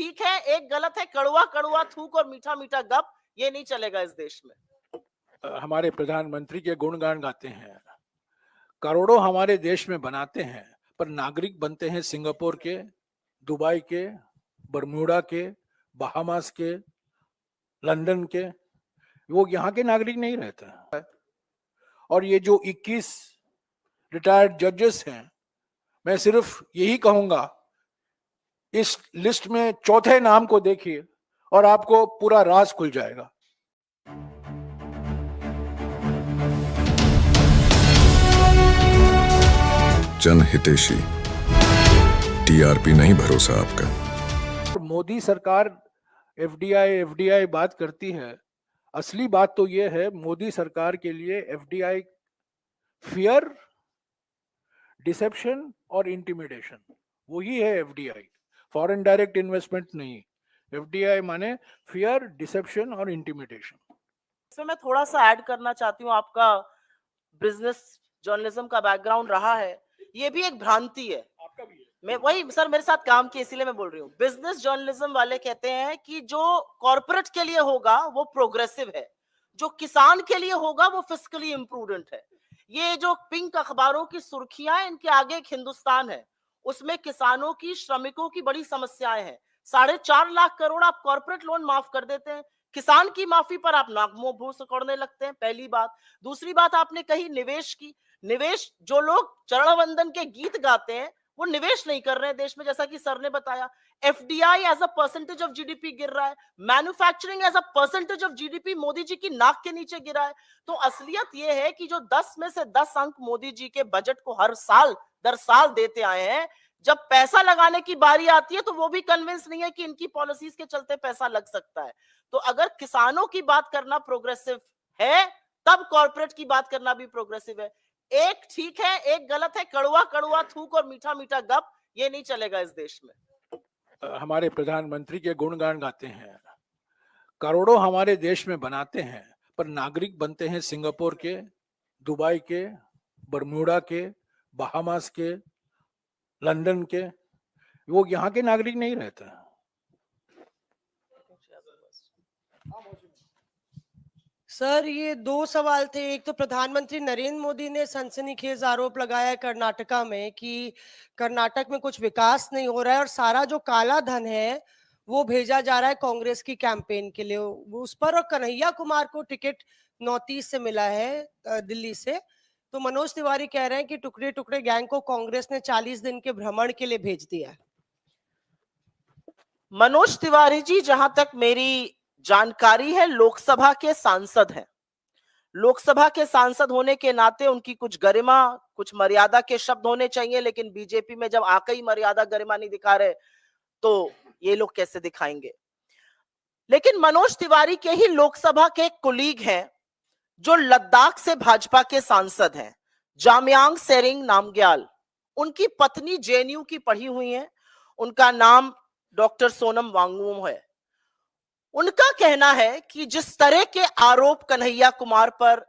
ठीक है, एक गलत है। कड़वा कड़वा थूक और मीठा मीठा गप, ये नहीं चलेगा इस देश में। हमारे प्रधानमंत्री के गुणगान गाते हैं, करोड़ों हमारे देश में बनाते हैं, पर नागरिक बनते हैं सिंगापुर के, दुबई के, बरमूडा के, बहामास के, लंदन के। वो यहाँ के नागरिक नहीं रहते। और ये जो 21 रिटायर्ड जजेस हैं, मैं सिर्फ यही कहूंगा, इस लिस्ट में चौथे नाम को देखिए और आपको पूरा राज खुल जाएगा। जनहितैषी, टीआरपी नहीं भरोसा आपका। मोदी सरकार एफडीआई बात करती है, असली बात तो यह है मोदी सरकार के लिए एफडीआई फियर, डिसेप्शन और इंटिमिडेशन, वही है एफडीआई। फॉरेन डायरेक्ट इन्वेस्टमेंट नहीं, एफडीआई माने फियर, डिसेप्शन और इंटिमिडेशन। इसमें मैं थोड़ा सा ऐड करना चाहती हूँ, आपका बिजनेस जर्नलिज्म का बैकग्राउंड रहा है, ये भी एक भ्रांति है। आपका भी है। मैं वही सर मेरे साथ काम किया इसीलिए मैं बोल रही हूँ। बिजनेस जर्नलिज्म वाले कहते हैं कि जो कॉर्पोरेट के लिए होगा वो प्रोग्रेसिव है, जो किसान के लिए होगा वो फिस्कली इम्प्रूडेंट है। ये जो पिंक अखबारों की सुर्खियां, इनके आगे एक हिंदुस्तान है, उसमें किसानों की, श्रमिकों की बड़ी समस्याएं हैं। 4.5 लाख करोड़ आप कॉर्पोरेट लोन माफ कर देते हैं, किसान की माफी पर आप नाक मुंह भूस सिकोड़ने लगते हैं, पहली बात। दूसरी बात आपने कही निवेश की। निवेश, जो लोग चरण वंदन के गीत गाते हैं वो निवेश नहीं कर रहे हैं देश में, जैसा कि सर ने बताया। FDI as a percentage of GDP गिर रहा है, manufacturing as a percentage of GDP Modi ji की नाक के नीचे गिरा है। तो असलियत ये है कि जो 10 में से 10 अंक मोदी जी के बजट को हर साल दर साल देते आए हैं, जब पैसा लगाने की बारी आती है तो वो भी कन्विंस नहीं है कि इनकी पॉलिसीज के चलते पैसा लग सकता है। तो अगर किसानों की बात करना प्रोग्रेसिव है, तब कॉर्पोरेट की बात करना भी प्रोग्रेसिव है। एक ठीक है, एक गलत है। कड़वा कड़वा थूक और मीठा मीठा गप, ये नहीं चलेगा इस देश में। हमारे प्रधानमंत्री के गुणगान गाते हैं, करोड़ों हमारे देश में बनाते हैं, पर नागरिक बनते हैं सिंगापुर के, दुबई के, बरमूडा के, बहामास के, लंदन के। वो यहाँ के नागरिक नहीं रहते। सर, ये 2 सवाल थे। एक तो प्रधानमंत्री नरेंद्र मोदी ने सनसनीखेज आरोप लगाया कर्नाटका में कि कर्नाटक में कुछ विकास नहीं हो रहा है और सारा जो काला धन है वो भेजा जा रहा है कांग्रेस की कैंपेन के लिए, उस पर। और कन्हैया कुमार को टिकट 29 से मिला है दिल्ली से। तो मनोज तिवारी कह रहे हैं कि टुकड़े टुकड़े गैंग को कांग्रेस ने 40 दिन के भ्रमण के लिए भेज दिया है। मनोज तिवारी जी, जहां तक मेरी जानकारी है, लोकसभा के सांसद हैं। लोकसभा के सांसद होने के नाते उनकी कुछ गरिमा, कुछ मर्यादा के शब्द होने चाहिए, लेकिन बीजेपी में जब आके ही मर्यादा गरिमा नहीं दिखा रहे तो ये लोग कैसे दिखाएंगे। लेकिन मनोज तिवारी के ही लोकसभा के कुलीग हैं जो लद्दाख से भाजपा के सांसद हैं, जामयांग सेरिंग नामग्याल। उनकी पत्नी जेएनयू की पढ़ी हुई है, उनका नाम डॉक्टर सोनम वांगचुक है। उनका कहना है कि जिस तरह के आरोप कन्हैया कुमार पर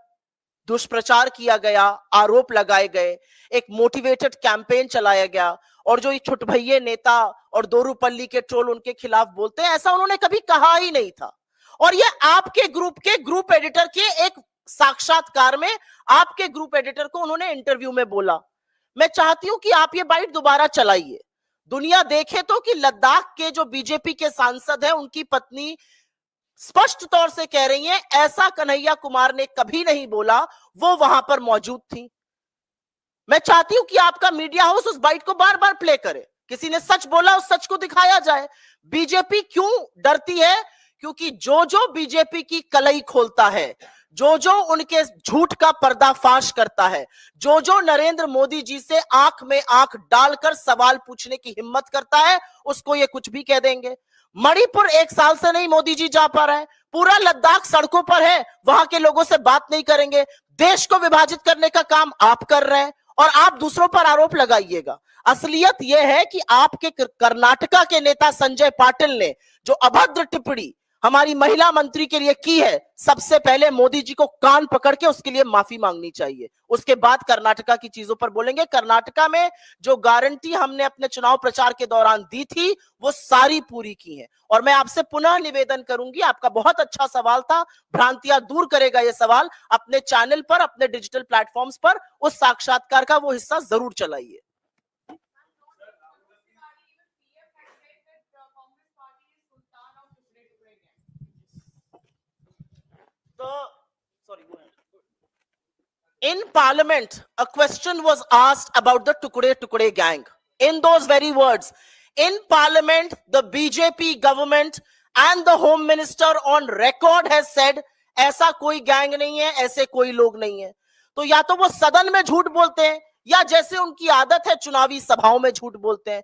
दुष्प्रचार किया गया, आरोप लगाए गए, एक मोटिवेटेड कैंपेन चलाया गया, और जो ये छुटभैये नेता और दोरूपल्ली के ट्रोल उनके खिलाफ बोलते हैं, ऐसा उन्होंने कभी कहा ही नहीं था। और ये आपके ग्रुप एडिटर के एक साक्षात्कार में आपके ग्रुप एडिटर को उन्होंने इंटरव्यू में बोला। मैं चाहती हूं कि आप ये बाइट दोबारा चलाइए, दुनिया देखे तो कि लद्दाख के जो बीजेपी के सांसद हैं उनकी पत्नी स्पष्ट तौर से कह रही हैं ऐसा कन्हैया कुमार ने कभी नहीं बोला, वो वहां पर मौजूद थी। मैं चाहती हूं कि आपका मीडिया हाउस उस बाइट को बार बार प्ले करे, किसी ने सच बोला उस सच को दिखाया जाए। बीजेपी क्यों डरती है? क्योंकि जो जो बीजेपी की कलई खोलता है, जो जो उनके झूठ का पर्दाफाश करता है, जो जो नरेंद्र मोदी जी से आंख में आंख डालकर सवाल पूछने की हिम्मत करता है, उसको ये कुछ भी कह देंगे। मणिपुर 1 साल से नहीं मोदी जी जा पा रहे हैं, पूरा लद्दाख सड़कों पर है, वहां के लोगों से बात नहीं करेंगे। देश को विभाजित करने का काम आप कर रहे हैं और आप दूसरों पर आरोप लगाइएगा। असलियत यह है कि आपके कर्नाटका के नेता संजय पाटिल ने जो अभद्र टिप्पणी हमारी महिला मंत्री के लिए की है, सबसे पहले मोदी जी को कान पकड़ के उसके लिए माफी मांगनी चाहिए। उसके बाद कर्नाटका की चीजों पर बोलेंगे। कर्नाटका में जो गारंटी हमने अपने चुनाव प्रचार के दौरान दी थी वो सारी पूरी की है। और मैं आपसे पुनः निवेदन करूंगी, आपका बहुत अच्छा सवाल था, भ्रांतियां दूर करेगा ये सवाल, अपने चैनल पर, अपने डिजिटल प्लेटफॉर्म्स पर उस साक्षात्कार का वो हिस्सा जरूर चलाइए। Sorry, go ahead. In Parliament, a question was asked about the Tukde gang. In those very words, in Parliament, the BJP government and the Home Minister on record has said, ऐसा कोई गैंग नहीं है, ऐसे कोई लोग नहीं है। तो या तो वो सदन में झूठ बोलते हैं या जैसे उनकी आदत है चुनावी सभाओं में झूठ बोलते हैं।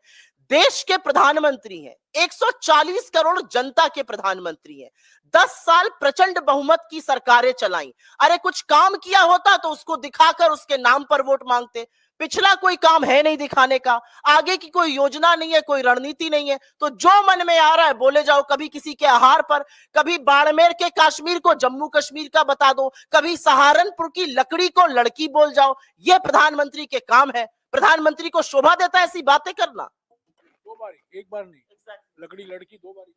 देश के प्रधानमंत्री हैं, 140 करोड़ जनता के प्रधानमंत्री हैं, 10 साल प्रचंड बहुमत की सरकारें चलाई। अरे कुछ काम किया होता तो उसको दिखाकर उसके नाम पर वोट मांगते। पिछला कोई काम है नहीं दिखाने का, आगे की कोई योजना नहीं है, कोई रणनीति नहीं है, तो जो मन में आ रहा है बोले जाओ। कभी किसी के आहार पर, कभी बाड़मेर के कश्मीर को जम्मू कश्मीर का बता दो, कभी सहारनपुर की लकड़ी को लड़की बोल जाओ। ये प्रधानमंत्री के काम है। प्रधानमंत्री को शोभा देता है ऐसी बातें करना? दो बारी, एक बार नहीं। लकड़ी लड़की दो बारी।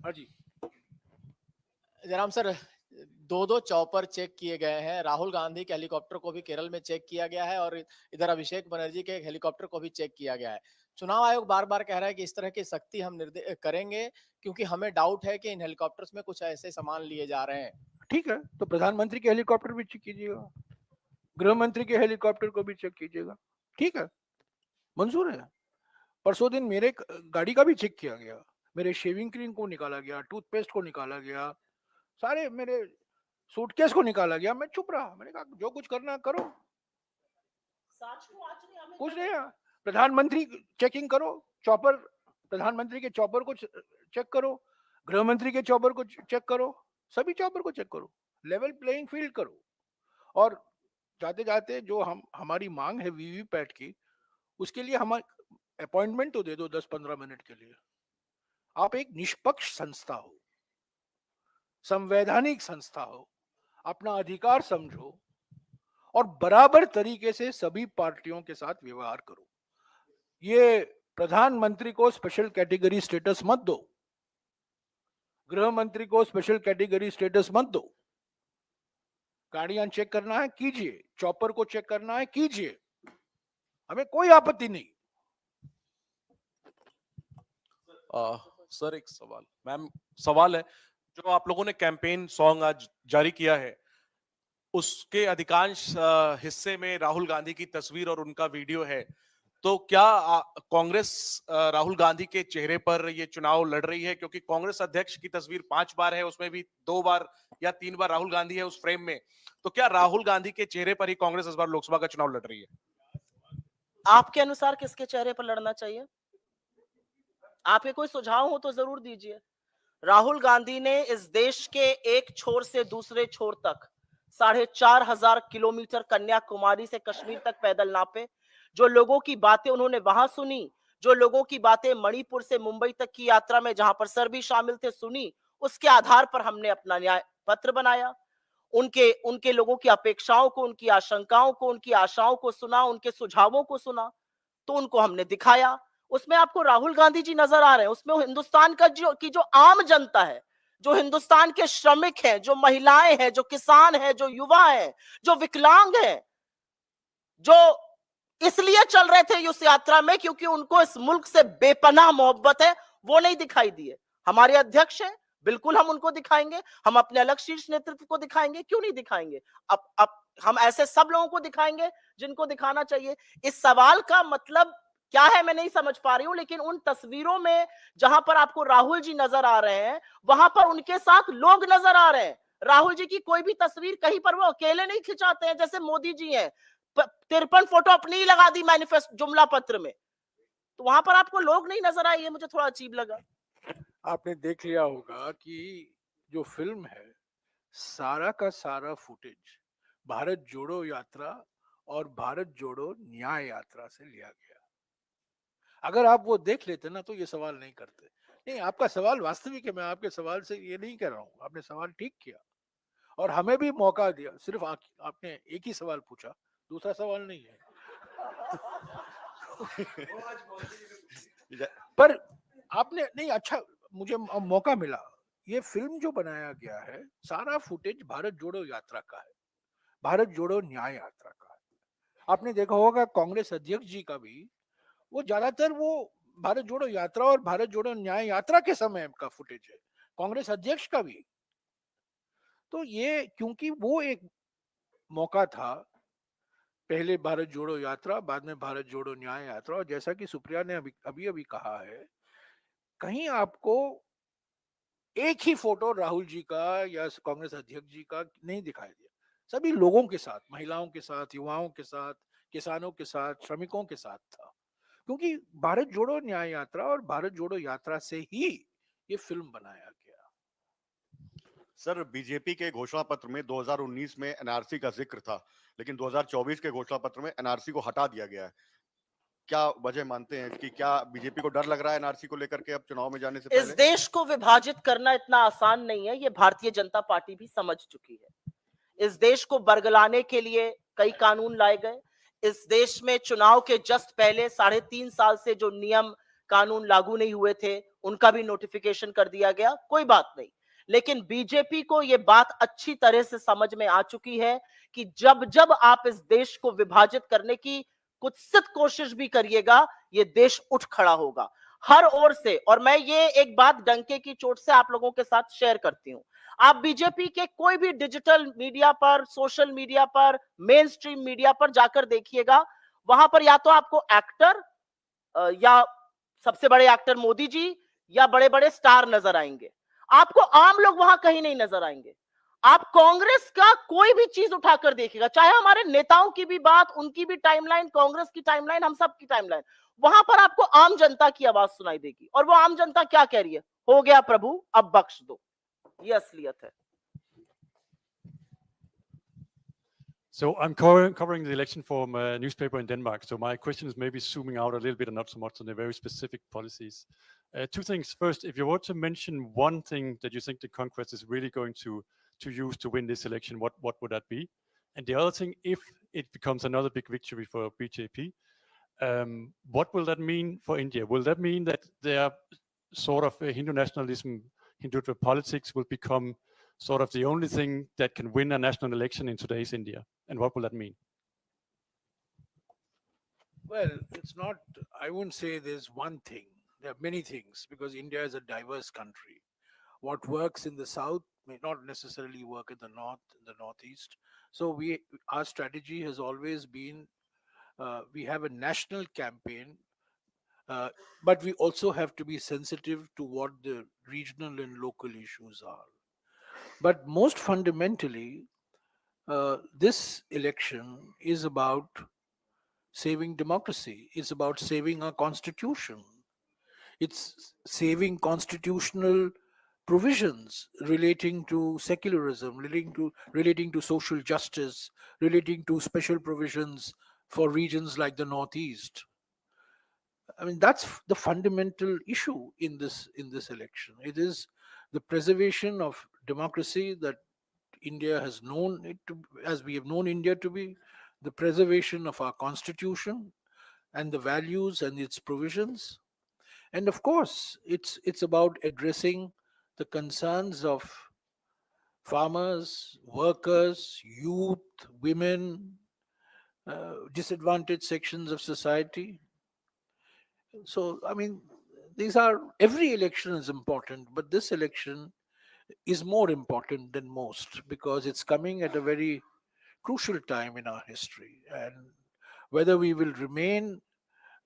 हाँ जी जयराम सर, दो चॉपर चेक किए गए हैं। राहुल गांधी के हेलीकॉप्टर को भी केरल में चेक किया गया है और इधर अभिषेक बनर्जी के हेलीकॉप्टर को भी चेक किया गया है। चुनाव आयोग बार बार कह रहा है कि इस तरह की सख्ती हम करेंगे क्योंकि हमें डाउट है कि इन हेलीकॉप्टर्स में कुछ ऐसे सामान लिए जा रहे हैं। ठीक है, तो प्रधानमंत्री के हेलीकॉप्टर भी चेक कीजिएगा, गृह मंत्री के हेलीकॉप्टर को भी चेक कीजिएगा, ठीक है, मंजूर है। परसों दिन मेरे गाड़ी का भी चेक किया गया, मेरे शेविंग क्रीम को निकाला गया, टूथपेस्ट को निकाला गया, सारे मेरे सूटकेस को निकाला गया। मैं चुप रहा, मैंने कहा जो कुछ करना करो, कुछ नहीं है। प्रधानमंत्री चेकिंग करो, चॉपर, प्रधानमंत्री के चॉपर को चेक करो, गृह मंत्री के चॉपर को चेक करो, सभी चॉपर को चेक करो, लेवल प्लेइंग फील्ड करो। और जाते जाते जो हमारी मांग है वीवीपैट की, उसके लिए हम अपॉइंटमेंट तो दे दो 10-15 मिनट के लिए। आप एक निष्पक्ष संस्था हो, संवैधानिक संस्था हो, अपना अधिकार समझो और बराबर तरीके से सभी पार्टियों के साथ व्यवहार करो। ये प्रधानमंत्री को स्पेशल कैटेगरी स्टेटस मत दो, गृह मंत्री को स्पेशल कैटेगरी स्टेटस मत दो। गाड़ियां चेक करना है कीजिए, चॉपर को चेक करना है कीजिए, हमें कोई आपत्ति नहीं। सर एक सवाल, मैम सवाल है, जो आप लोगों ने कैंपेन सॉन्ग आज जारी किया है उसके अधिकांश हिस्से में राहुल गांधी की तस्वीर और उनका वीडियो है, तो क्या कांग्रेस राहुल गांधी के चेहरे पर ये चुनाव लड़ रही है? क्योंकि कांग्रेस अध्यक्ष की तस्वीर 5 बार है, उसमें भी 2 बार या 3 बार राहुल गांधी है उस फ्रेम में, तो क्या राहुल गांधी के चेहरे पर ही कांग्रेस इस बार लोकसभा का चुनाव लड़ रही है? आपके अनुसार किसके चेहरे पर लड़ना चाहिए? आपके कोई सुझाव हो तो जरूर दीजिए। राहुल गांधी ने इस देश के एक छोर से दूसरे छोर तक 4,500 किलोमीटर कन्याकुमारी से कश्मीर तक पैदल नापे। जो लोगों की बातें उन्होंने वहां सुनी, जो लोगों की बातें मणिपुर से मुंबई तक की यात्रा में जहां पर सर भी शामिल थे सुनी, उसके आधार पर हमने अपना न्याय पत्र बनाया। उनके लोगों की अपेक्षाओं को, उनकी आशंकाओं को, उनकी आशाओं को सुना, उनके सुझावों को सुना, तो उनको हमने दिखाया। उसमें आपको राहुल गांधी जी नजर आ रहे हैं, उसमें हिंदुस्तान का जो आम जनता है, जो हिंदुस्तान के श्रमिक हैं, जो महिलाएं हैं, जो किसान हैं, जो युवा हैं, जो विकलांग हैं, जो इसलिए चल रहे थे इस यात्रा में क्योंकि उनको इस मुल्क से बेपनाह मोहब्बत है, वो नहीं दिखाई दिए। हमारे अध्यक्ष हैं, बिल्कुल हम उनको दिखाएंगे, हम अपने अलग शीर्ष नेतृत्व को दिखाएंगे, क्यों नहीं दिखाएंगे? अब हम ऐसे सब लोगों को दिखाएंगे जिनको दिखाना चाहिए। इस सवाल का मतलब क्या है मैं नहीं समझ पा रही हूं, लेकिन उन तस्वीरों में जहां पर आपको राहुल जी नजर आ रहे हैं, वहां पर उनके साथ लोग नजर आ रहे हैं। राहुल जी की कोई भी तस्वीर कहीं पर वो अकेले नहीं खिंचाते हैं जैसे मोदी जी हैं। 53 फोटो अपनी ही लगा दी मैनिफेस्टो जुमला पत्र में, तो वहां पर आपको लोग नहीं नजर आए, ये मुझे थोड़ा अजीब लगा। आपने देख लिया होगा कि जो फिल्म है, सारा का सारा फुटेज भारत जोड़ो यात्रा और भारत जोड़ो न्याय यात्रा से लिया गया। अगर आप वो देख लेते ना तो ये सवाल नहीं करते। नहीं, आपका सवाल वास्तविक है, मैं आपके सवाल से ये नहीं कह रहा हूँ, आपने सवाल ठीक किया और हमें भी मौका दिया। सिर्फ आपने एक ही सवाल पूछा, दूसरा सवाल नहीं है। पर आपने नहीं, अच्छा मुझे मौका मिला। ये फिल्म जो बनाया गया है, सारा फुटेज भारत जोड़ो यात्रा का है, भारत जोड़ो न्याय यात्रा का है। आपने देखा होगा कांग्रेस अध्यक्ष जी का भी, वो ज्यादातर वो भारत जोड़ो यात्रा और भारत जोड़ो न्याय यात्रा के समय का फुटेज है, कांग्रेस अध्यक्ष का भी। तो ये क्योंकि वो एक मौका था, पहले भारत जोड़ो यात्रा, बाद में भारत जोड़ो न्याय यात्रा, और जैसा कि सुप्रिया ने अभी अभी कहा है, कहीं आपको एक ही फोटो राहुल जी का या कांग्रेस अध्यक्ष जी का नहीं दिखाई दिया। सभी लोगों के साथ, महिलाओं के साथ, युवाओं के साथ, किसानों के साथ, श्रमिकों के साथ था, क्योंकि भारत जोड़ो न्याय यात्रा और भारत जोड़ो यात्रा से ही ये फिल्म बनाया गया। सर, बीजेपी के घोषणा पत्र में 2019 में एनआरसी का जिक्र था, लेकिन 2024 के घोषणा पत्र में एनआरसी को हटा दिया गया है। क्या वजह मानते हैं कि क्या बीजेपी को डर लग रहा है एनआरसी को लेकर के अब चुनाव में जाने से इस पहले? देश को विभाजित करना इतना आसान नहीं है, ये भारतीय जनता पार्टी भी समझ चुकी है। इस देश को बरगलाने के लिए कई कानून लाए गए। इस देश में चुनाव के जस्ट पहले 3.5 साल से जो नियम कानून लागू नहीं हुए थे, उनका भी नोटिफिकेशन कर दिया गया। कोई बात नहीं, लेकिन बीजेपी को यह बात अच्छी तरह से समझ में आ चुकी है कि जब जब आप इस देश को विभाजित करने की कुत्सित कोशिश भी करिएगा, ये देश उठ खड़ा होगा हर ओर से। और मैं ये एक बात डंके की चोट से आप लोगों के साथ शेयर करती हूं। आप बीजेपी के कोई भी डिजिटल मीडिया पर, सोशल मीडिया पर, मेन स्ट्रीम मीडिया पर जाकर देखिएगा, वहां पर या तो आपको एक्टर या सबसे बड़े एक्टर मोदी जी या बड़े बड़े स्टार नजर आएंगे। आपको आम लोग वहां कहीं नहीं नजर आएंगे। आप कांग्रेस का कोई भी चीज उठाकर देखिएगा, चाहे हमारे नेताओं की भी बात, उनकी भी टाइमलाइन, कांग्रेस की टाइमलाइन, हम सब की टाइमलाइन, वहां पर आपको आम जनता की आवाज सुनाई देगी। और वो आम जनता क्या कह रही है? हो गया प्रभु, अब बख्श दो। ये असलियत है। So I'm covering the election from a newspaper in Denmark. So my question is maybe zooming out a little bit and not so much on the very specific policies. Two things. First, if you were to mention one thing that you think the Congress is really going to use to win this election, what would that be? And the other thing, if it becomes another big victory for BJP, what will that mean for India? Will that mean that their sort of Hindu nationalism, Hindutva politics will become sort of the only thing that can win a national election in today's India? And what will that mean? Well, it's not, I wouldn't say there's one thing. There are many things, because India is a diverse country. What works in the south may not necessarily work in the north, in the northeast. So our strategy has always been, we have a national campaign, but we also have to be sensitive to what the regional and local issues are. But most fundamentally, this election is about saving democracy. It's about saving our constitution. It's saving constitutional provisions relating to secularism, relating to social justice, relating to special provisions for regions like the Northeast. I mean, that's the fundamental issue in this election. It is the preservation of democracy that India has known it to, as we have known India to be, the preservation of our constitution and the values and its provisions. And of course, it's about addressing the concerns of farmers, workers, youth, women, disadvantaged sections of society. So, I mean, every election is important, but this election is more important than most, because it's coming at a very crucial time in our history. And whether we will remain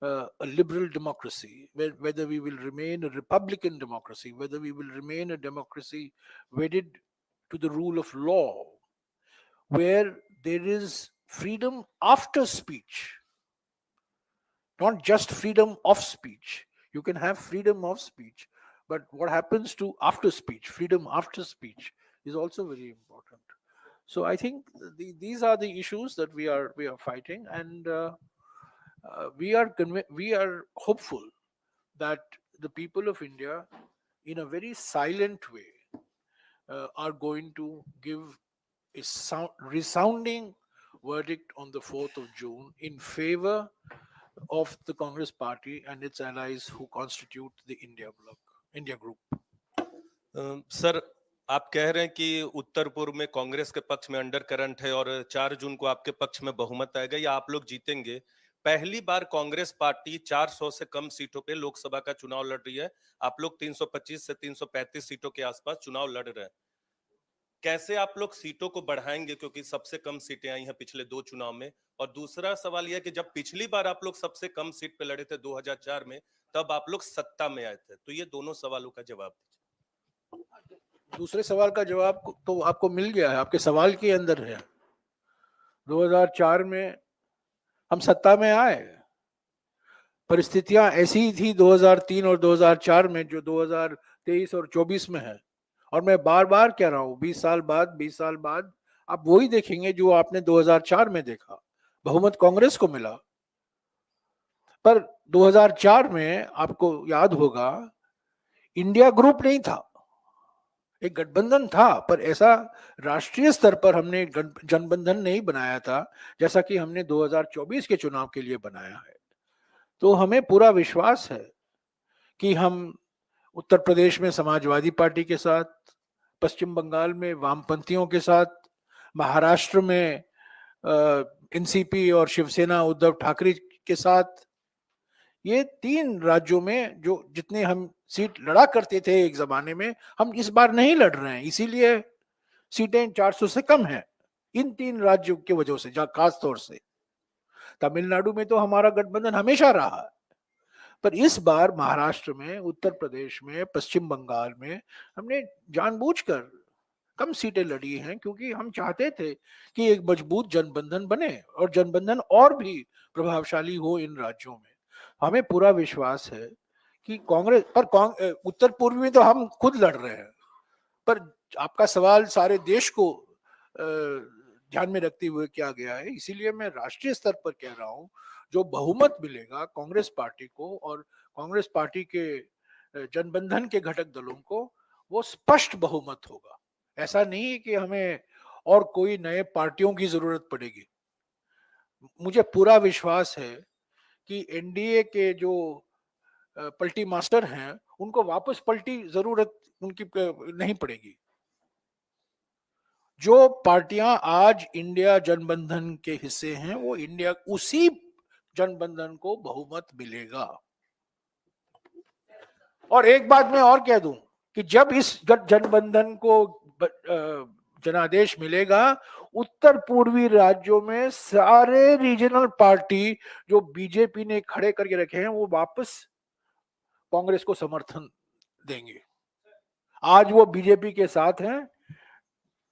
a liberal democracy, whether we will remain a republican democracy, whether we will remain a democracy wedded to the rule of law, where there is freedom after speech, not just freedom of speech. You can have freedom of speech, but what happens to after speech, freedom after speech, is also very important. So I think these are the issues that we are fighting, and we are hopeful that the people of India, in a very silent way, are going to give a resounding verdict on the 4th of June in favor of the Congress party and its allies who constitute the India group. Sir, आप कह रहे हैं कि उत्तर पूर्व में कांग्रेस के पक्ष में अंडर करंट है और 4 जून को आपके पक्ष में बहुमत आएगा या आप लोग जीतेंगे। पहली बार कांग्रेस पार्टी 400 से कम सीटों पे लोकसभा का चुनाव लड़ रही है। आप लोग 325 से 335 सीटों के आसपास चुनाव लड़ रहे हैं। कैसे आप लोग सीटों को बढ़ाएंगे, क्योंकि सबसे कम सीटें आई हैं पिछले 2 चुनाव में? और दूसरा सवाल यह है कि जब पिछली बार आप लोग सबसे कम सीट पे लड़े थे 2004 में, तब आप लोग सत्ता में आए थे। तो ये दोनों सवालों का जवाब दीजिए। दूसरे सवाल का जवाब तो आपको मिल गया है, आपके सवाल के अंदर है। 2004 में हम सत्ता में आए, परिस्थितियां ऐसी ही थी 2003 और 2004 में जो 2023 और 24 में है। और मैं बार बार कह रहा हूं 20 साल बाद आप वही देखेंगे जो आपने 2004 में देखा, बहुमत कांग्रेस को मिला। पर 2004 में आपको याद होगा इंडिया ग्रुप नहीं था, एक गठबंधन था, पर ऐसा राष्ट्रीय स्तर पर हमने जनबंधन नहीं बनाया था जैसा कि हमने 2024 के चुनाव के लिए बनाया है। तो हमें पूरा विश्वास है कि हम उत्तर प्रदेश में समाजवादी पार्टी के साथ, पश्चिम बंगाल में वामपंथियों के साथ, महाराष्ट्र में एनसीपी और शिवसेना उद्धव ठाकरे के साथ, ये 3 राज्यों में जो जितने हम सीट लड़ा करते थे एक जमाने में, हम इस बार नहीं लड़ रहे हैं। इसीलिए सीटें 400 से कम हैं इन 3 राज्यों की वजह से। खास तौर से तमिलनाडु में तो हमारा गठबंधन हमेशा रहा है, पर इस बार महाराष्ट्र में, उत्तर प्रदेश में, पश्चिम बंगाल में हमने जानबूझकर कम सीटें लड़ी हैं क्योंकि हम चाहते थे कि एक मजबूत जनबंधन बने और जनबंधन और भी प्रभावशाली हो इन राज्यों में। हमें पूरा विश्वास है कि कांग्रेस पर उत्तर पूर्व में तो हम खुद लड़ रहे हैं, पर आपका सवाल सारे देश को ध्यान में रखते हुए किया गया है। इसीलिए मैं राष्ट्रीय स्तर पर कह रहा हूं, जो बहुमत मिलेगा कांग्रेस पार्टी को और कांग्रेस पार्टी के जनबंधन के घटक दलों को, वो स्पष्ट बहुमत होगा। ऐसा नहीं है कि हमें और कोई नए पार्टियों की जरूरत पड़ेगी। मुझे पूरा विश्वास है कि एनडीए के जो पलटी मास्टर हैं उनको वापस पलटी जरूरत उनकी नहीं पड़ेगी। जो पार्टियां आज इंडिया जनबंधन के हिस्से हैं, वो इंडिया उसी जनबंधन को बहुमत मिलेगा। और एक बात मैं और कह दूं कि जब इस जनबंधन को जनादेश मिलेगा, उत्तर पूर्वी राज्यों में सारे रीजनल पार्टी जो बीजेपी ने खड़े करके रखे हैं वो वापस कांग्रेस को समर्थन देंगे। आज वो बीजेपी के साथ हैं।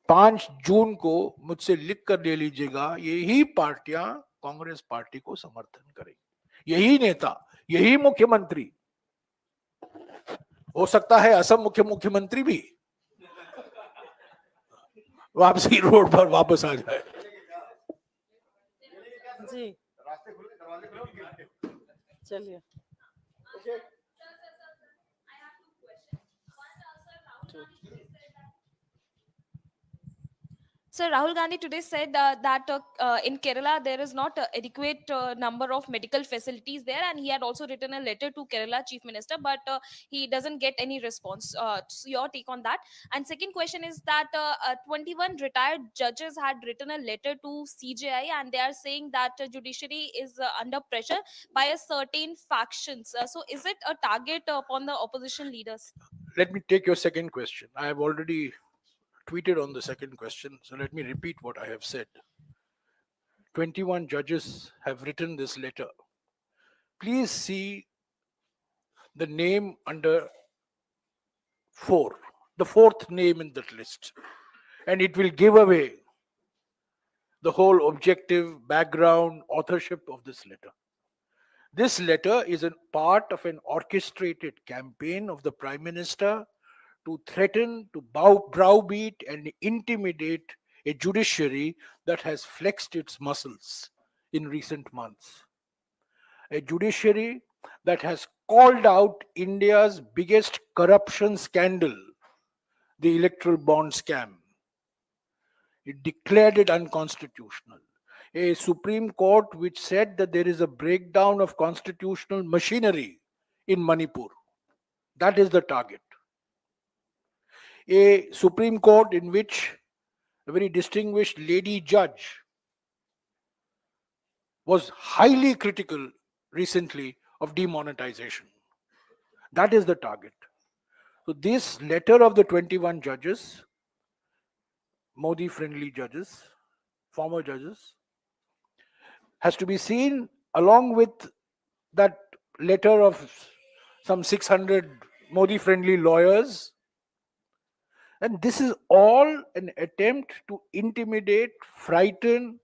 5 जून को मुझसे लिख कर ले लीजिएगा, यही पार्टियां कांग्रेस पार्टी को समर्थन करेंगी, यही नेता, यही मुख्यमंत्री, हो सकता है असम मुख्यमंत्री भी वापसी रोड पर वापस आ जाए। जी चलिए। Sir, Rahul Gandhi today said that in Kerala there is not adequate number of medical facilities there, and he had also written a letter to Kerala Chief Minister, but he doesn't get any response. So your take on that? And second question is that 21 retired judges had written a letter to CJI, and they are saying that judiciary is under pressure by a certain factions. So is it a target upon the opposition leaders? Let me take your second question. I have already tweeted on the second question, so let me repeat what I have said. 21 judges have written this letter. Please see the name under 4, the 4th name in that list, and it will give away the whole objective background authorship of this letter. This letter is a part of an orchestrated campaign of the Prime Minister to threaten, to browbeat and intimidate a judiciary that has flexed its muscles in recent months. a judiciary that has called out India's biggest corruption scandal, the electoral bond scam. It declared it unconstitutional. A Supreme Court which said that there is a breakdown of constitutional machinery in Manipur. That is the target. A Supreme Court in which a very distinguished lady judge was highly critical recently of demonetization. That is the target. So this letter of the 21 judges, Modi-friendly judges, former judges, has to be seen along with that letter of some 600 Modi-friendly lawyers. And this is all an attempt to intimidate, frighten,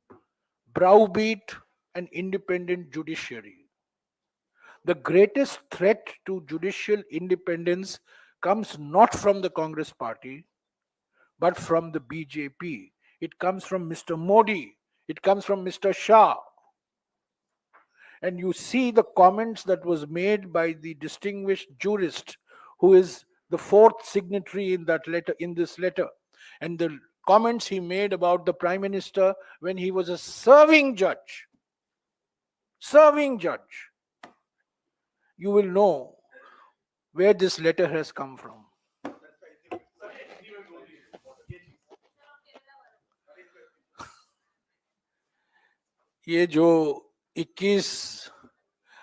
browbeat an independent judiciary. The greatest threat to judicial independence comes not from the Congress party, but from the BJP. It comes from Mr. Modi. It comes from Mr. Shah. And you see the comments that was made by the distinguished jurist who is the fourth signatory in that letter, in this letter, and the comments he made about the Prime Minister when he was a serving judge. Serving judge. You will know where this letter has come from. ये जो 21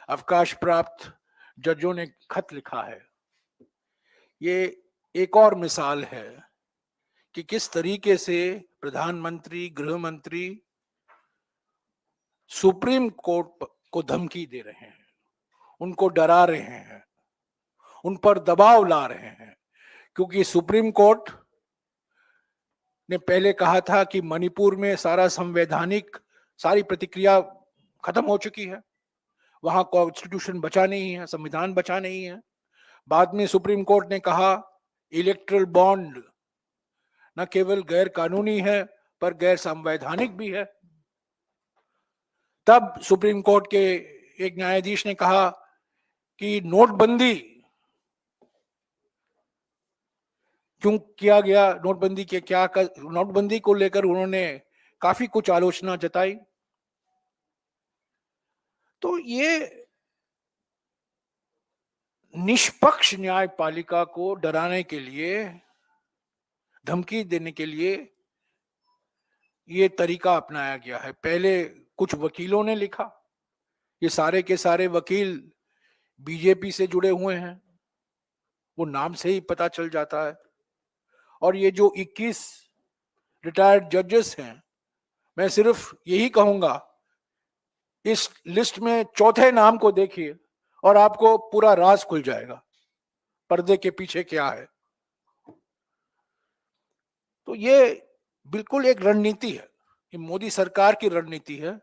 अवकाश प्राप्त जजों ने खत लिखा है, ये एक और मिसाल है कि किस तरीके से प्रधानमंत्री, गृह मंत्री सुप्रीम कोर्ट को धमकी दे रहे हैं, उनको डरा रहे हैं, उन पर दबाव ला रहे हैं, क्योंकि सुप्रीम कोर्ट ने पहले कहा था कि मणिपुर में सारी प्रतिक्रिया खत्म हो चुकी है, वहां कॉन्स्टिट्यूशन बचा नहीं है, संविधान बचा नहीं है। बाद में सुप्रीम कोर्ट ने कहा इलेक्टरल बॉन्ड न केवल गैर कानूनी है पर गैर संवैधानिक भी है। तब सुप्रीम कोर्ट के एक न्यायाधीश ने कहा कि नोटबंदी क्यों किया गया, नोटबंदी को लेकर उन्होंने काफी कुछ आलोचना जताई। तो ये निष्पक्ष न्यायपालिका को डराने के लिए, धमकी देने के लिए ये तरीका अपनाया गया है। पहले कुछ वकीलों ने लिखा, ये सारे के सारे वकील बीजेपी से जुड़े हुए हैं, वो नाम से ही पता चल जाता है। और ये जो 21 रिटायर्ड जजेस हैं, मैं सिर्फ यही कहूंगा, इस लिस्ट में चौथे नाम को देखिए और आपको पूरा राज खुल जाएगा, पर्दे के पीछे क्या है। तो ये बिल्कुल एक रणनीति है, ये मोदी सरकार की रणनीति है,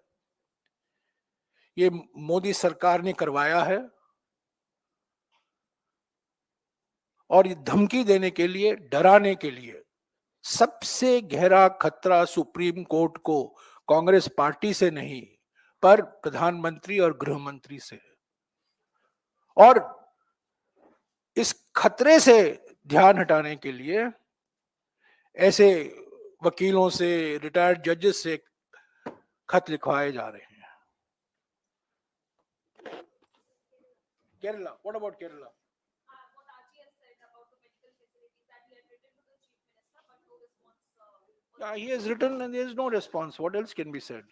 ये मोदी सरकार ने करवाया है। और ये धमकी देने के लिए, डराने के लिए सबसे गहरा खतरा सुप्रीम कोर्ट को कांग्रेस पार्टी से नहीं पर प्रधानमंत्री और गृह मंत्री से है। और इस खतरे से ध्यान हटाने के लिए ऐसे वकीलों से, रिटायर्ड जजेस से खत लिखवाए जा रहे हैं। Kerala, what about Kerala? He has written and there is no response. What else can be said?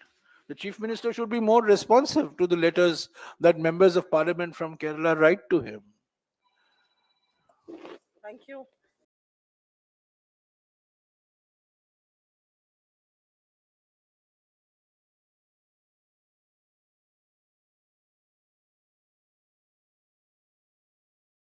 The Chief Minister should be more responsive to the letters that members of Parliament from Kerala write to him. Thank you.